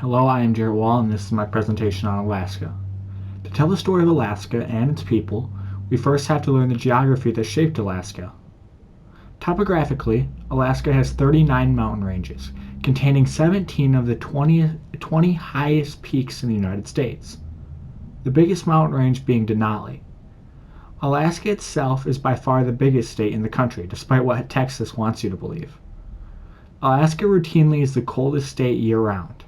Hello, I am Jarrett Wall, and this is my presentation on Alaska. To tell the story of Alaska and its people, we first have to learn the geography that shaped Alaska. Topographically, Alaska has 39 mountain ranges, containing 17 of the 20 highest peaks in the United States, the biggest mountain range being Denali. Alaska itself is by far the biggest state in the country, despite what Texas wants you to believe. Alaska routinely is the coldest state year-round.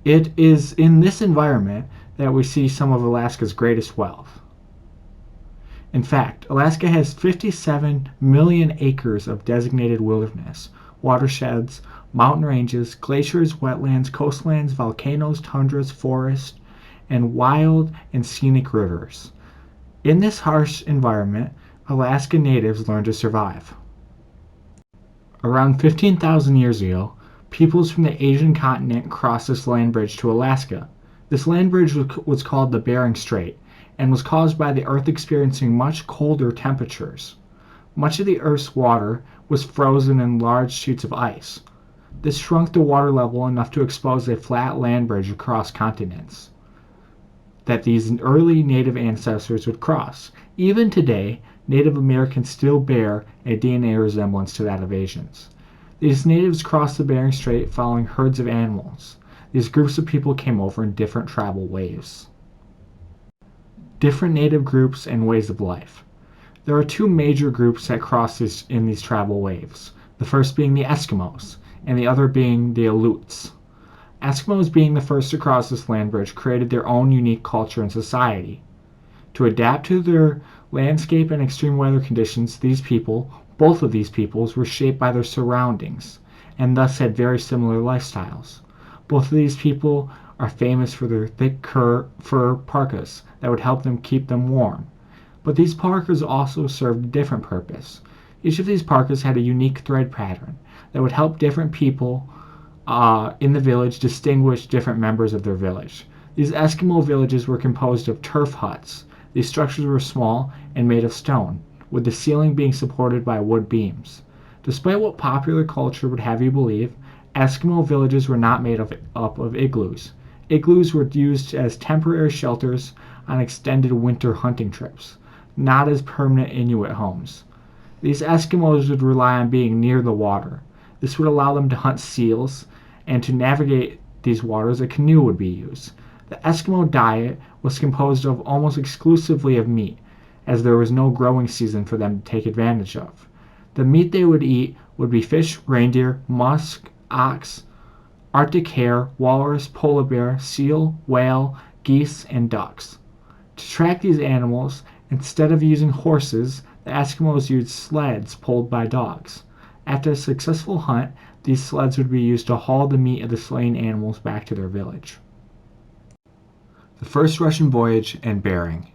It is in this environment that we see some of Alaska's greatest wealth. In fact, Alaska has 57 million acres of designated wilderness, watersheds, mountain ranges, glaciers, wetlands, coastlands, volcanoes, tundras, forests, and wild and scenic rivers. In this harsh environment, Alaska natives learned to survive. Around 15,000 years ago, peoples from the Asian continent crossed this land bridge to Alaska. This land bridge was called the Bering Strait and was caused by the Earth experiencing much colder temperatures. Much of the Earth's water was frozen in large sheets of ice. This shrunk the water level enough to expose a flat land bridge across continents that these early native ancestors would cross. Even today, Native Americans still bear a DNA resemblance to that of Asians. These natives crossed the Bering Strait following herds of animals. These groups of people came over in different travel waves. Different native groups and ways of life. There are two major groups that cross in these travel waves, the first being the Eskimos, and the other being the Aleuts. Eskimos, being the first to cross this land bridge, created their own unique culture and society. To adapt to their landscape and extreme weather conditions, both of these peoples were shaped by their surroundings, and thus had very similar lifestyles. Both of these people are famous for their thick fur parkas that would help them keep them warm. But these parkas also served a different purpose. Each of these parkas had a unique thread pattern that would help different people in the village distinguish different members of their village. These Eskimo villages were composed of turf huts. These structures were small and made of stone, with the ceiling being supported by wood beams. Despite what popular culture would have you believe, Eskimo villages were not made up of igloos. Igloos were used as temporary shelters on extended winter hunting trips, not as permanent Inuit homes. These Eskimos would rely on being near the water. This would allow them to hunt seals, and to navigate these waters, a canoe would be used. The Eskimo diet was composed of almost exclusively of meat, as there was no growing season for them to take advantage of. The meat they would eat would be fish, reindeer, musk, ox, Arctic hare, walrus, polar bear, seal, whale, geese, and ducks. To track these animals, instead of using horses, the Eskimos used sleds pulled by dogs. After a successful hunt, these sleds would be used to haul the meat of the slain animals back to their village. The first Russian voyage and Bering.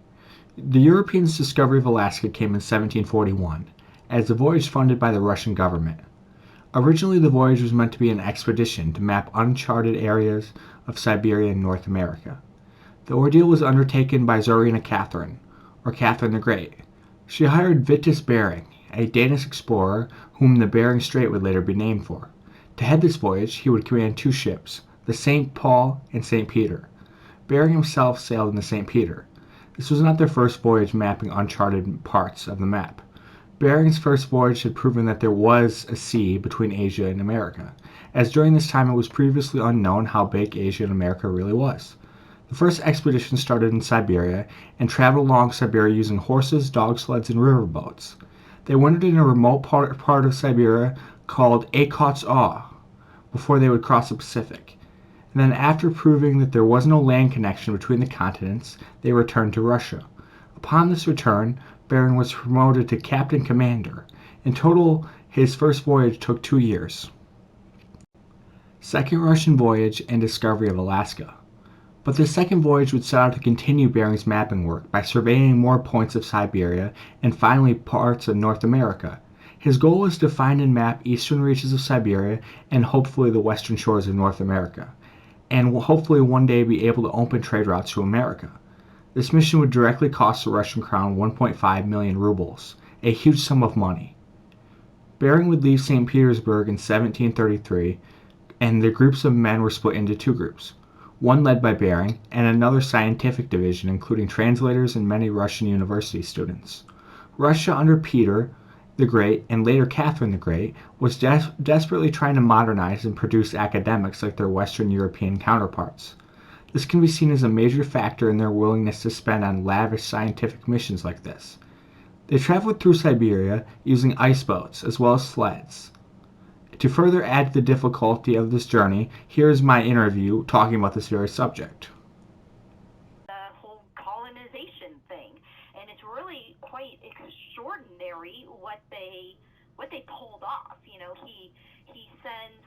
The Europeans' discovery of Alaska came in 1741, as a voyage funded by the Russian government. Originally, the voyage was meant to be an expedition to map uncharted areas of Siberia and North America. The ordeal was undertaken by Tsarina Catherine, or Catherine the Great. She hired Vitus Bering, a Danish explorer whom the Bering Strait would later be named for. To head this voyage, he would command two ships, the St. Paul and St. Peter. Bering himself sailed in the St. Peter. This was not their first voyage mapping uncharted parts of the map. Bering's first voyage had proven that there was a sea between Asia and America, as during this time it was previously unknown how big Asia and America really was. The first expedition started in Siberia and traveled along Siberia using horses, dog sleds, and riverboats. They wintered in a remote part of Siberia called Okhotsk before they would cross the Pacific. And then, after proving that there was no land connection between the continents, they returned to Russia. Upon this return, Bering was promoted to captain commander. In total, his first voyage took 2 years. Second Russian voyage and discovery of Alaska. But the second voyage would set out to continue Bering's mapping work by surveying more points of Siberia and finally parts of North America. His goal was to find and map eastern reaches of Siberia and hopefully the western shores of North America, and will hopefully one day be able to open trade routes to America. This mission would directly cost the Russian crown 1.5 million rubles, a huge sum of money. Bering would leave St. Petersburg in 1733 and the groups of men were split into two groups, one led by Bering and another scientific division including translators and many Russian university students. Russia under Peter the Great and later Catherine the Great was desperately trying to modernize and produce academics like their Western European counterparts. This can be seen as a major factor in their willingness to spend on lavish scientific missions like this. They traveled through Siberia using ice boats as well as sleds. To further add to the difficulty of this journey, here is my interview talking about this very subject. The whole colonization thing, and it's really quite extraordinary what they pulled off. He sends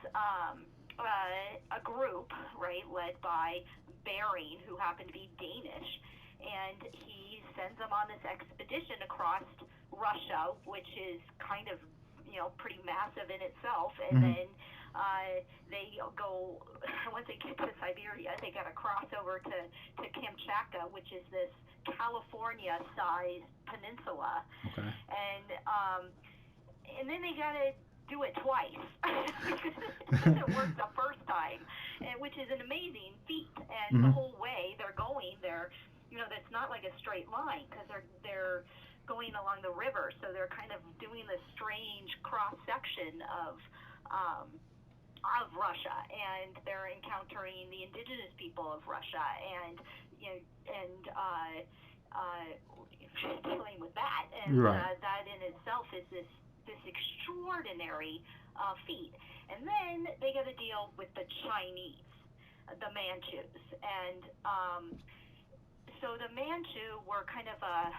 a group, right, led by Bering, who happened to be Danish, and he sends them on this expedition across Russia, which is kind of pretty massive in itself, and then they go, once they get to Siberia, they got to cross over to Kamchatka, which is this California-sized peninsula. Okay. And then they got to do it twice. It worked the first time, which is an amazing feat. And the whole way they're going, that's not like a straight line, because they're going along the river, so they're kind of doing this strange cross section of Russia, and they're encountering the indigenous people of Russia, and dealing with that, and that in itself is this extraordinary feat. And then they got to deal with the Chinese, the Manchus, and so the Manchu were kind of a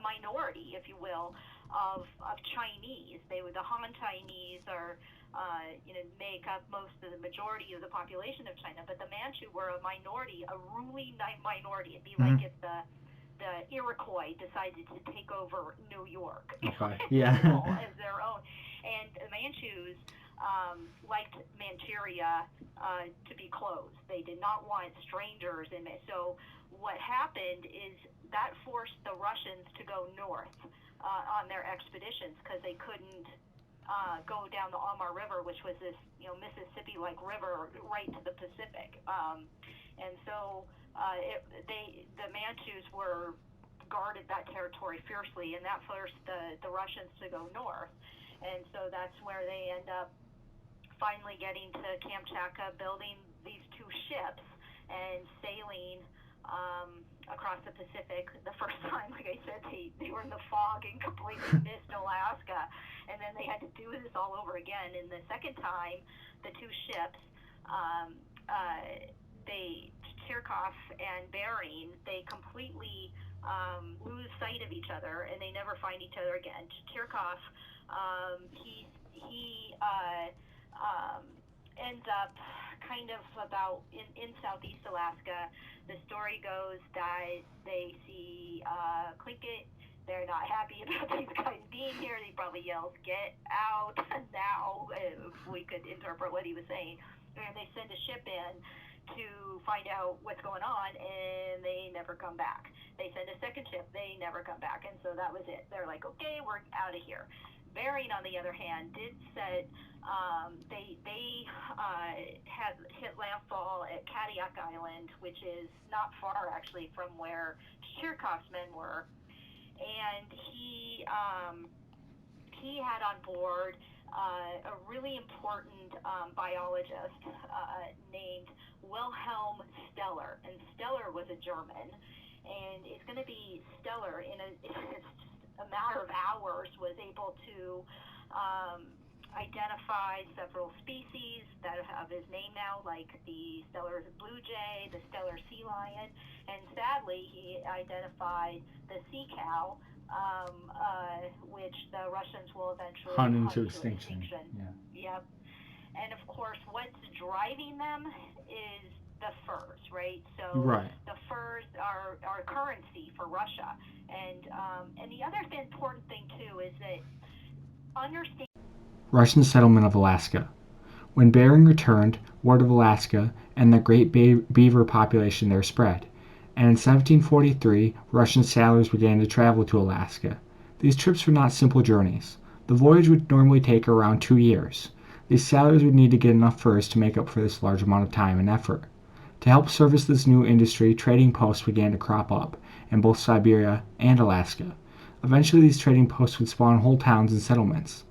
minority, if you will, of Chinese. The Han Chinese are make up most of the majority of the population of China, but the Manchu were a minority, a ruling minority. It'd be like if the Iroquois decided to take over New York as their own. And the Manchus liked Manchuria to be closed. They did not want strangers in it. So what happened is that forced the Russians to go north on their expeditions, because they couldn't go down the Amur River, which was this Mississippi-like river right to the Pacific. And so the Manchus guarded that territory fiercely, and that forced the Russians to go north. And so that's where they end up finally getting to Kamchatka, building these two ships and sailing across the Pacific. The first time, like I said, they were in the fog and completely missed Alaska, and then they had to do this all over again. And the second time, the two ships, Kirchhoff and Bering, they completely lose sight of each other, and they never find each other again. Kirchhoff, he ends up kind of about in southeast Alaska. The story goes that they see Tlingit. They're not happy about these guys being here. He probably yells, "Get out now," if we could interpret what he was saying. And they send a ship in to find out what's going on, and they never come back. They send a second ship. They never come back. And so that was it. They're like, okay, we're out of here. Bering, on the other hand, did set, they had hit landfall at Kadiak Island, which is not far, actually, from where Kirchhoff's men were. And he had on board a really important biologist named Wilhelm Steller. And Steller was a German, and it's going to be Steller in a matter of hours was able to identify several species that have his name now, like the Steller blue jay, the Steller sea lion, and sadly he identified the sea cow, which the Russians will eventually hunt into extinction. Yeah. Yep. And of course, what's driving them is the furs, right? So the furs are currency for Russia, and the other important thing too is that understand Russian settlement of Alaska. When Bering returned, word of Alaska and the great beaver population there spread, and in 1743 Russian sailors began to travel to Alaska. These trips were not simple journeys. The voyage would normally take around 2 years. These sailors would need to get enough furs to make up for this large amount of time and effort. To help service this new industry, trading posts began to crop up in both Siberia and Alaska. Eventually, these trading posts would spawn whole towns and settlements.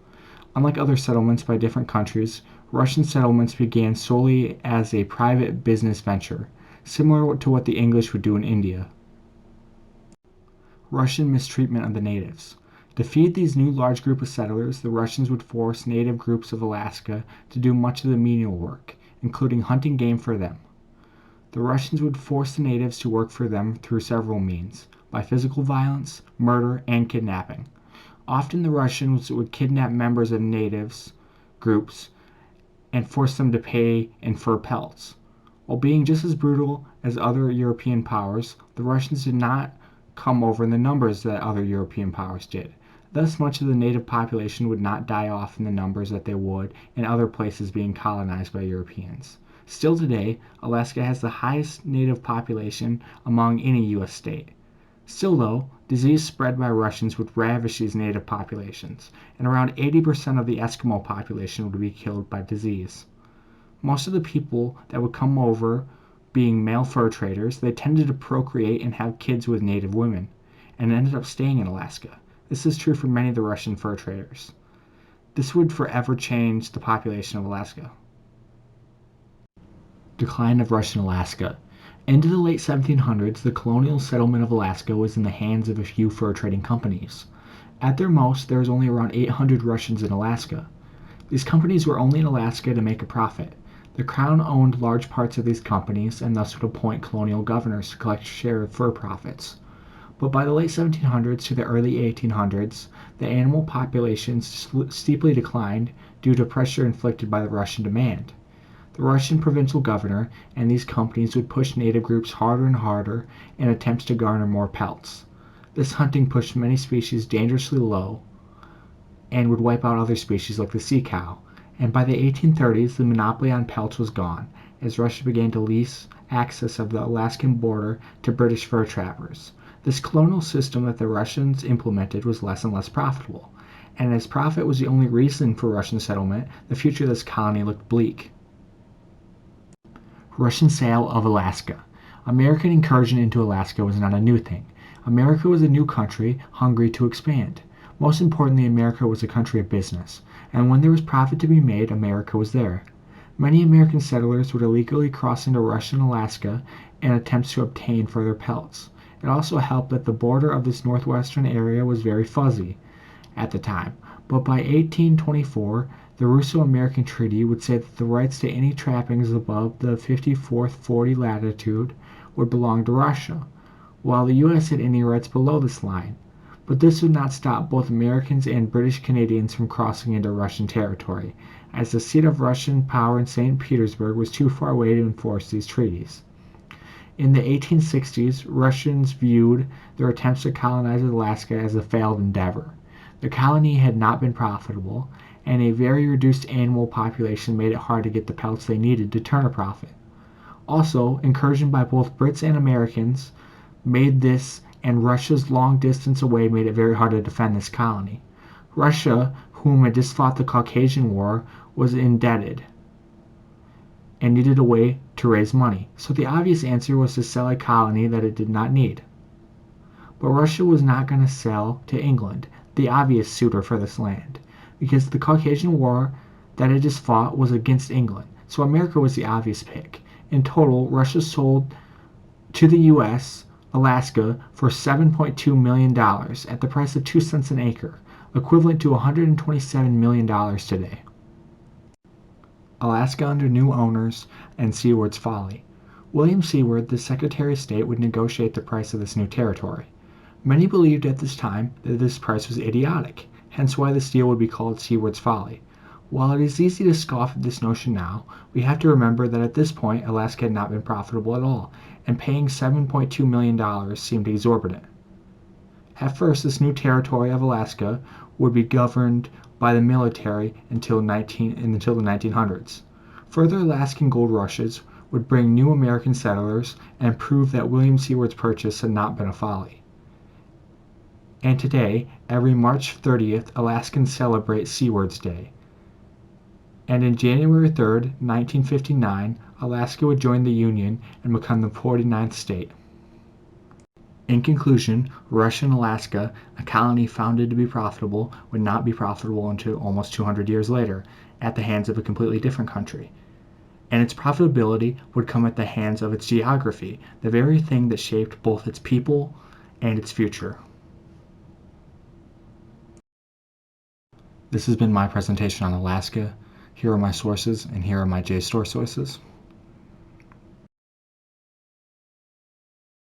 Unlike other settlements by different countries, Russian settlements began solely as a private business venture, similar to what the English would do in India. Russian mistreatment of the natives. To feed these new large group of settlers, the Russians would force native groups of Alaska to do much of the menial work, including hunting game for them. The Russians would force the natives to work for them through several means, by physical violence, murder, and kidnapping. Often the Russians would kidnap members of natives groups and force them to pay in fur pelts. While being just as brutal as other European powers, the Russians did not come over in the numbers that other European powers did. Thus, much of the native population would not die off in the numbers that they would in other places being colonized by Europeans. Still today, Alaska has the highest native population among any U.S. state. Still though, disease spread by Russians would ravage these native populations, and around 80% of the Eskimo population would be killed by disease. Most of the people that would come over being male fur traders, they tended to procreate and have kids with native women, and ended up staying in Alaska. This is true for many of the Russian fur traders. This would forever change the population of Alaska. Decline of Russian Alaska. Into the late 1700s, the colonial settlement of Alaska was in the hands of a few fur trading companies. At their most, there was only around 800 Russians in Alaska. These companies were only in Alaska to make a profit. The crown owned large parts of these companies and thus would appoint colonial governors to collect a share of fur profits. But by the late 1700s to the early 1800s, the animal population steeply declined due to pressure inflicted by the Russian demand. The Russian provincial governor and these companies would push native groups harder and harder in attempts to garner more pelts. This hunting pushed many species dangerously low and would wipe out other species like the sea cow. And by the 1830s, the monopoly on pelts was gone, as Russia began to lease access of the Alaskan border to British fur trappers. This colonial system that the Russians implemented was less and less profitable, and as profit was the only reason for Russian settlement, the future of this colony looked bleak. Russian sale of Alaska. American incursion into Alaska was not a new thing. America was a new country, hungry to expand. Most importantly, America was a country of business, and when there was profit to be made, America was there. Many American settlers would illegally cross into Russian Alaska in attempts to obtain further pelts. It also helped that the border of this northwestern area was very fuzzy at the time, but by 1824, the Russo-American Treaty would say that the rights to any trappings above the 54th 40 latitude would belong to Russia, while the U.S. had any rights below this line. But this would not stop both Americans and British Canadians from crossing into Russian territory, as the seat of Russian power in St. Petersburg was too far away to enforce these treaties. In the 1860s, Russians viewed their attempts to colonize Alaska as a failed endeavor. The colony had not been profitable, and a very reduced animal population made it hard to get the pelts they needed to turn a profit. Also, incursion by both Brits and Americans made this, and Russia's long distance away made it very hard to defend this colony. Russia, whom had just fought the Caucasian War, was indebted and needed a way to raise money, so the obvious answer was to sell a colony that it did not need. But Russia was not going to sell to England, the obvious suitor for this land, because the Caucasian War that it just fought was against England, so America was the obvious pick. In total, Russia sold to the U.S. Alaska for $7.2 million at the price of 2 cents an acre, equivalent to $127 million today. Alaska under new owners and Seward's folly. William Seward, the Secretary of State, would negotiate the price of this new territory. Many believed at this time that this price was idiotic, hence why this deal would be called Seward's folly. While it is easy to scoff at this notion now, we have to remember that at this point Alaska had not been profitable at all, and paying $7.2 million seemed exorbitant. At first, this new territory of Alaska would be governed by the military until the 1900s. Further Alaskan gold rushes would bring new American settlers and prove that William Seward's purchase had not been a folly. And today, every March 30th, Alaskans celebrate Seward's Day. And in January 3rd, 1959, Alaska would join the Union and become the 49th state. In conclusion, Russian Alaska, a colony founded to be profitable, would not be profitable until almost 200 years later, at the hands of a completely different country. And its profitability would come at the hands of its geography, the very thing that shaped both its people and its future. This has been my presentation on Alaska. Here are my sources, and here are my JSTOR sources.